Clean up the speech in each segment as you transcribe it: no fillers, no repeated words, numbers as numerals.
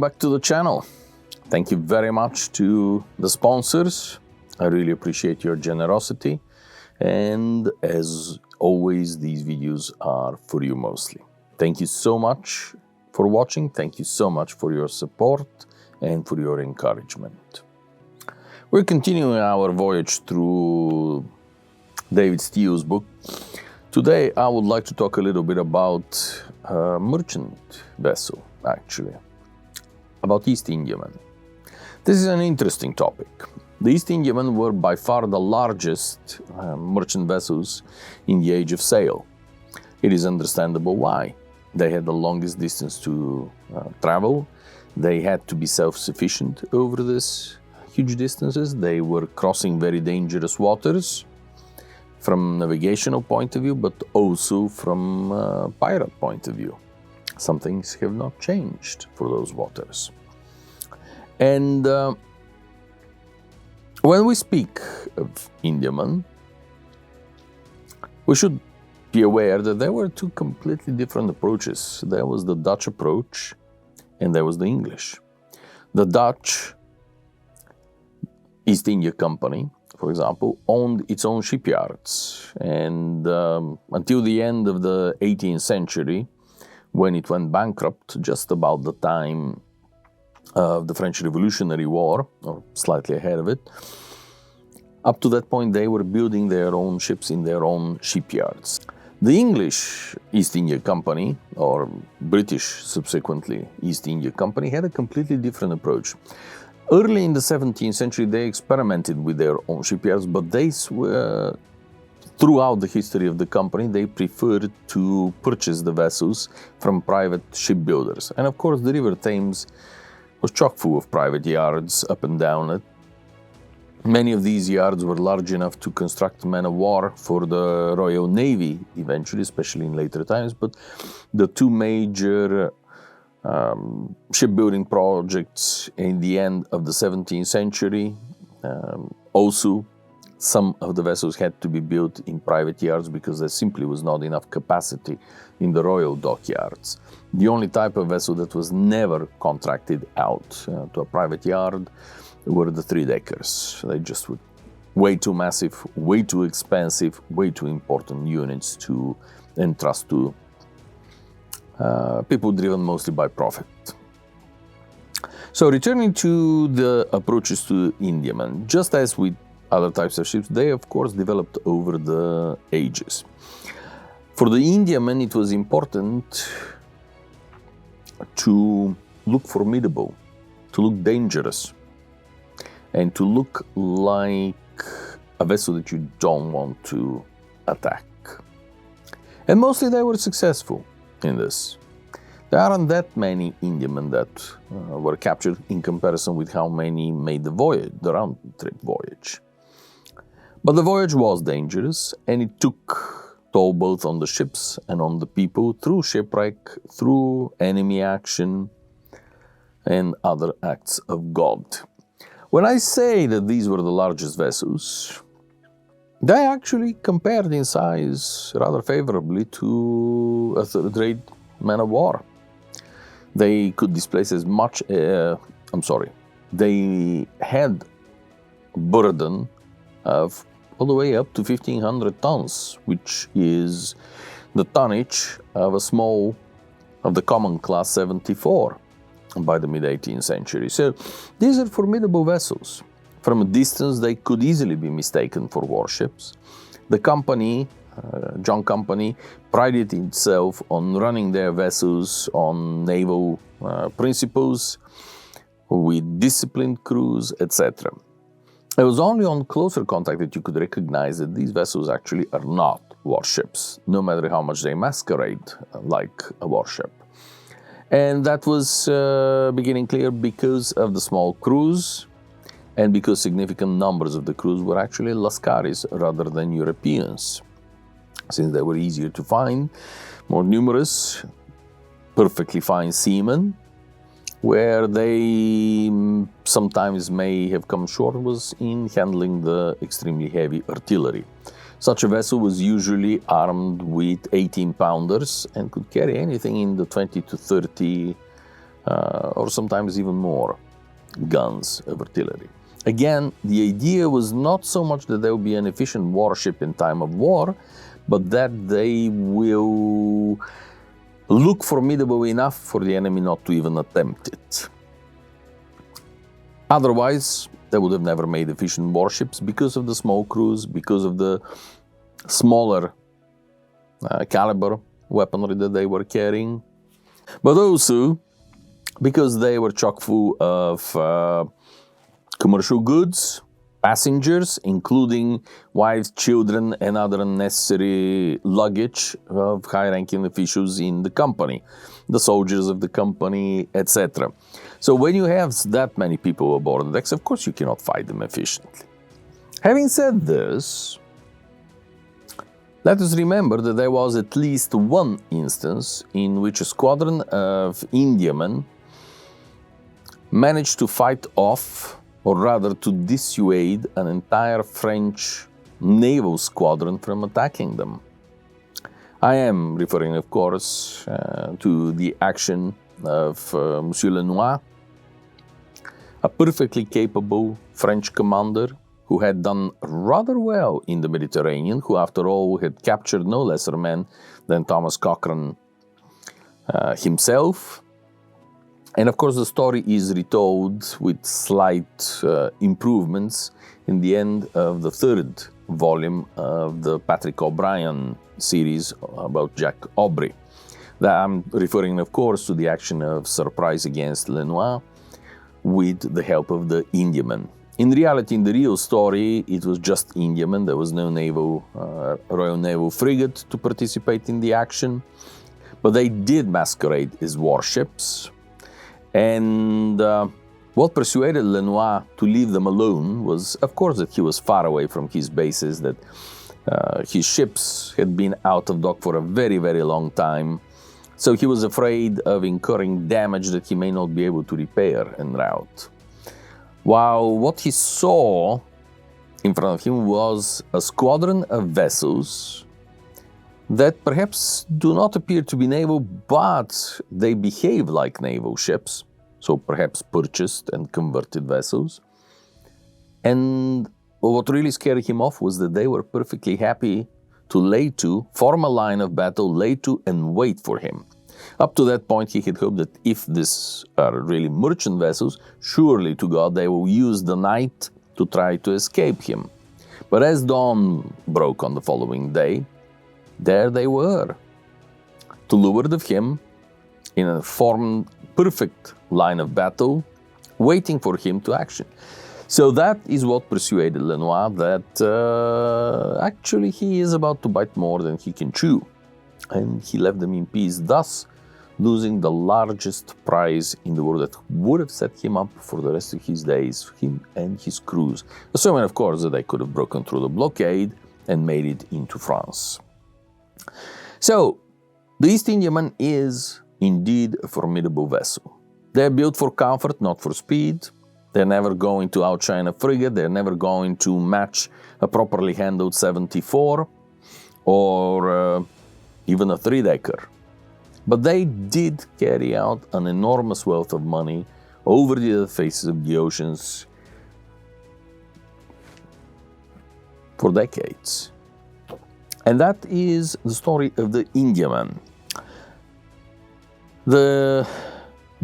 back to the channel. Thank you very much to the sponsors. I really appreciate your generosity. And as always, these videos are for you mostly. Thank you so much for watching. Thank you so much for your support and for your encouragement. We're continuing our voyage through David Steele's book. Today, I would like to talk a little bit about a merchant vessel, actually, about East Indiamen. This is an interesting topic. The East Indiamen were by far the largest merchant vessels in the age of sail. It is understandable why. They had the longest distance to travel. They had to be self-sufficient over these huge distances. They were crossing very dangerous waters from navigational point of view, but also from a pirate point of view. Some things have not changed for those waters. And when we speak of Indiamen, we should be aware that there were two completely different approaches. There was the Dutch approach and there was the English. The Dutch East India Company, for example, owned its own shipyards. And until the end of the 18th century, when it went bankrupt, just about the time of the French Revolutionary War, or slightly ahead of it, up to that point they were building their own ships in their own shipyards. The English East India Company, or British subsequently East India Company, had a completely different approach. Early in the 17th century, they experimented with their own shipyards, but throughout the history of the company, they preferred to purchase the vessels from private shipbuilders. And of course, the River Thames was chock full of private yards up and down it. Many of these yards were large enough to construct men of war for the Royal Navy eventually, especially in later times, but the two major shipbuilding projects in the end of the 17th century. Also, some of the vessels had to be built in private yards because there simply was not enough capacity in the royal dockyards. The only type of vessel that was never contracted out to a private yard were the three-deckers. They just were way too massive, way too expensive, way too important units to entrust to people driven mostly by profit. So returning to the approaches to Indiamen, just as with other types of ships, they of course developed over the ages. For the Indiamen, it was important to look formidable, to look dangerous, and to look like a vessel that you don't want to attack. And mostly they were successful in this. There aren't that many Indiamen that were captured in comparison with how many made the voyage, the round-trip voyage. But the voyage was dangerous, and it took toll both on the ships and on the people through shipwreck, through enemy action, and other acts of God. When I say that these were the largest vessels, they actually compared in size rather favorably to a third-rate man of war. They could displace as much, they had a burden of all the way up to 1,500 tons, which is the tonnage of the common class 74 by the mid-18th century. So these are formidable vessels. From a distance, they could easily be mistaken for warships. The company, John Company, prided itself on running their vessels on naval principles, with disciplined crews, etc. It was only on closer contact that you could recognize that these vessels actually are not warships, no matter how much they masquerade like a warship. And that was beginning clear because of the small crews, and because significant numbers of the crews were actually Lascaris rather than Europeans, since they were easier to find, more numerous, perfectly fine seamen. Where they sometimes may have come short was in handling the extremely heavy artillery. Such a vessel was usually armed with 18-pounders and could carry anything in the 20 to 30 or sometimes even more guns of artillery. Again, the idea was not so much that they will be an efficient warship in time of war, but that they will look formidable enough for the enemy not to even attempt it. Otherwise, they would have never made efficient warships because of the small crews, because of the smaller caliber weaponry that they were carrying, but also because they were chock full of commercial goods, passengers, including wives, children, and other unnecessary luggage of high-ranking officials in the company, the soldiers of the company, etc. So when you have that many people aboard the decks, of course you cannot fight them efficiently. Having said this, let us remember that there was at least one instance in which a squadron of Indiamen managed to fight off, or rather to dissuade, an entire French naval squadron from attacking them. I am referring, of course, to the action of Monsieur Lenoir, a perfectly capable French commander who had done rather well in the Mediterranean, who after all had captured no lesser men than Thomas Cochrane himself. And of course the story is retold with slight improvements in the end of the third volume of the Patrick O'Brien series about Jack Aubrey. I'm referring, of course, to the action of surprise against Lenoir with the help of the Indiamen. In reality, in the real story, it was just Indiamen. There was no Royal Naval frigate to participate in the action, but they did masquerade as warships. And what persuaded Lenoir to leave them alone was, of course, that he was far away from his bases, that his ships had been out of dock for a very, very long time. So he was afraid of incurring damage that he may not be able to repair en route. While what he saw in front of him was a squadron of vessels that perhaps do not appear to be naval, but they behave like naval ships, so perhaps purchased and converted vessels. And what really scared him off was that they were perfectly happy to lay to, form a line of battle, lay to, and wait for him. Up to that point, he had hoped that if these are really merchant vessels, surely to God they will use the night to try to escape him. But as dawn broke on the following day, there they were, to leeward of him, in a formed perfect line of battle, waiting for him to action. So that is what persuaded Lenoir that actually he is about to bite more than he can chew. And he left them in peace, thus losing the largest prize in the world that would have set him up for the rest of his days, him and his crews. Assuming, of course, that they could have broken through the blockade and made it into France. So, the East Indiaman is indeed a formidable vessel. They're built for comfort, not for speed. They're never going to outshine a frigate. They're never going to match a properly handled 74 or even a three-decker. But they did carry out an enormous wealth of money over the faces of the oceans for decades. And that is the story of the Indiaman. The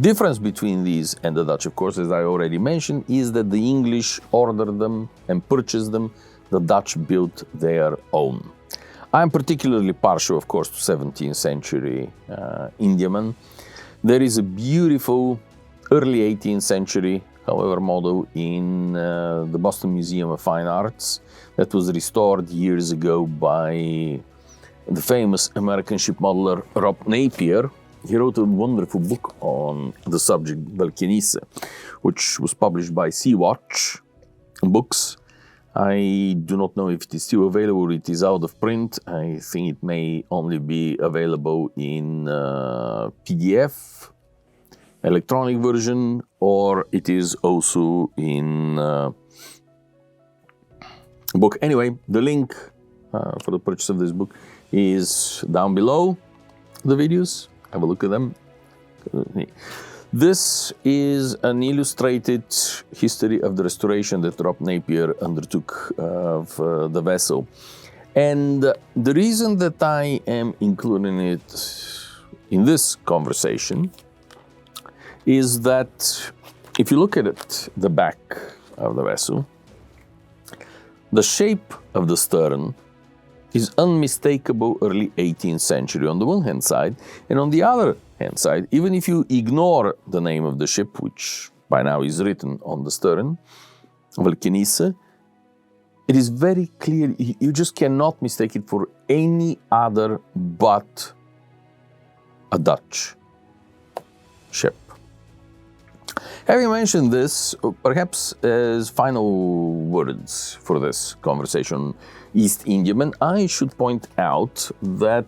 difference between these and the Dutch, of course, as I already mentioned, is that the English ordered them and purchased them. The Dutch built their own. I'm particularly partial, of course, to 17th century Indiaman. There is a beautiful early 18th century, however, model in the Boston Museum of Fine Arts that was restored years ago by the famous American shipmodeler Rob Napier. He wrote a wonderful book on the subject, Balkanisse, which was published by Sea-Watch Books. I do not know if it is still available. It is out of print. I think it may only be available in PDF, electronic version, or it is also in book. Anyway, the link for the purchase of this book is down below the videos. Have a look at them. This is an illustrated history of the restoration that Rob Napier undertook of the vessel. And the reason that I am including it in this conversation is that if you look at it, the back of the vessel, the shape of the stern is unmistakable early 18th century on the one hand side, and on the other hand side, even if you ignore the name of the ship, which by now is written on the stern, Valkenisse, it is very clear, you just cannot mistake it for any other but a Dutch ship. Having mentioned this, perhaps as final words for this conversation, East Indiaman, I should point out that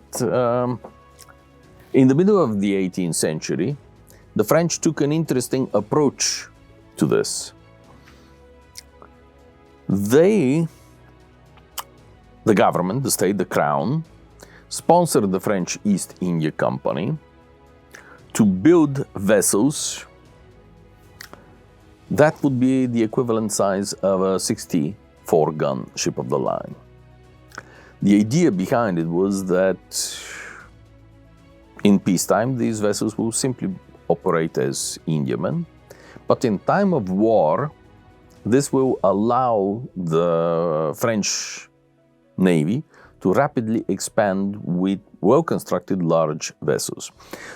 in the middle of the 18th century, the French took an interesting approach to this. The government, the state, the Kroum, sponsored the French East India Company to build vessels that would be the equivalent size of a 64-gun ship of the line. The idea behind it was that in peacetime, these vessels will simply operate as Indiamen, but in time of war, this will allow the French Navy to rapidly expand with well-constructed large vessels.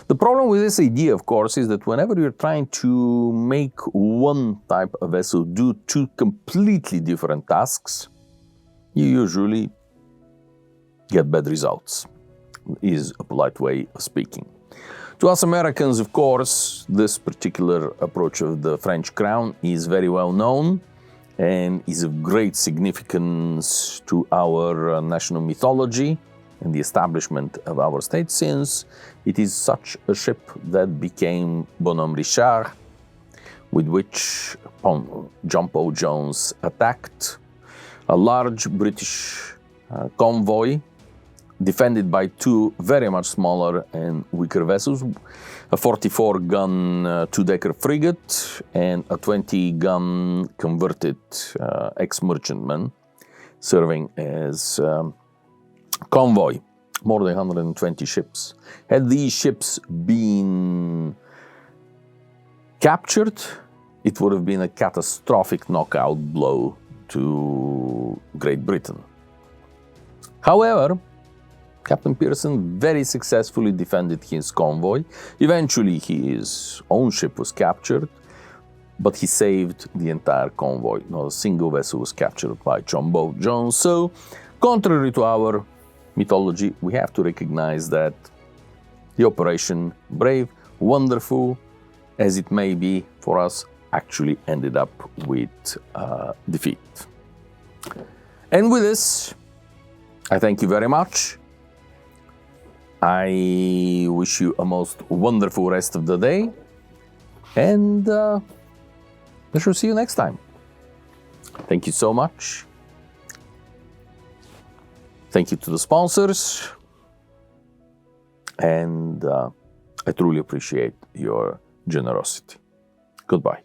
The problem with this idea, of course, is that whenever you're trying to make one type of vessel do two completely different tasks, you usually get bad results, is a polite way of speaking. To us Americans, of course, this particular approach of the French Crown is very well known and is of great significance to our national mythology and the establishment of our state, since it is such a ship that became Bonhomme Richard, with which John Paul Jones attacked a large British convoy defended by two very much smaller and weaker vessels, a 44-gun two-decker frigate and a 20-gun converted ex-merchantman serving as convoy, more than 120 ships. Had these ships been captured, it would have been a catastrophic knockout blow to Great Britain. However, Captain Pearson very successfully defended his convoy. Eventually, his own ship was captured, but he saved the entire convoy. Not a single vessel was captured by John Paul Jones. So, contrary to our mythology, we have to recognize that the operation, brave, wonderful as it may be for us, actually ended up with defeat. And with this, I thank you very much. I wish you a most wonderful rest of the day, and I shall see you next time. Thank you so much. Thank you to the sponsors, and I truly appreciate your generosity. Goodbye.